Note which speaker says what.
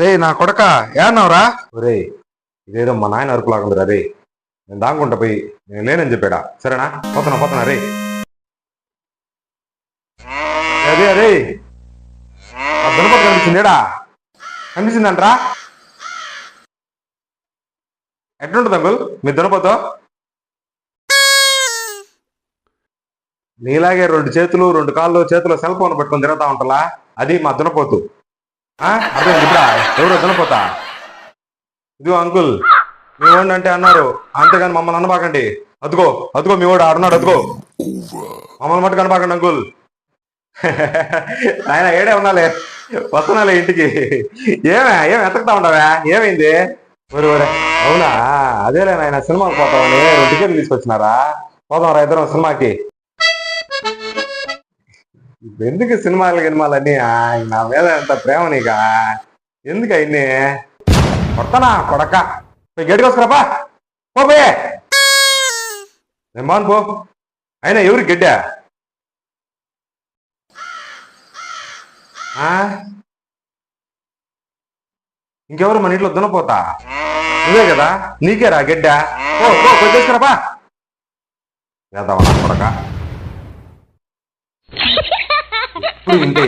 Speaker 1: రే నా కొడక ఏమన్నావురా?
Speaker 2: ఒరే ఇదేదో మా నాయన అరుపులాగుందిరా రే. నేను దాంగుంటా పోయి నేను లేనని చెప్పాడా. సరేనా? పోతున్నా రే. అదే అరే దునపతి కనిపించిందేడా? కనిపించిందంట్రా? ఎట్లుంటుంది అంకుల్ మీ దునపతో? నీలాగే 2 చేతులు 2 కాళ్ళు చేతిలో సెల్ ఫోన్ పట్టుకొని తిరుగుతా ఉంటాలా? అది మా దునపోతు. అర్థం ఇప్పుడా? ఎవరో దునపోతా? ఇదిగో అంకుల్ మీ వాడిని అంటే అన్నారు, అంతేగాని మమ్మల్ని అనబాకండి. అదుగో మీ వాడు ఆడున్నాడు. అదుగో మమ్మల్ని మట్టు కనబాకండి అంకుల్. ఆయన ఏడే ఉన్నాలే, వస్తున్నాలే ఇంటికి. ఏం ఎత్తకుతా ఉండవా? ఏమైంది? ఒరే అవునా? అదేలే నాయన సినిమాకి పోతామని 2 టికెట్లు తీసుకొచ్చినారా? పోదాం రా ఇద్దరం సినిమాకి. ఎందుకు సినిమాలన్నీ? నా మీద ఎంత ప్రేమ నీకా? ఎందుకు అయింది? కొడతానా కొడక? గేటుకి వస్తారాపా పోయే. నేను బాను పో. అయినా ఎవరికి గడ్డా? ఇంకెవరు మన ఇంట్లో దున్నపోతా? నువ్వే కదా, నీకేరా గడ్డా? తీసుకురాపా. వేద్దామా కొడక? ఇప్పుడు ఇంటే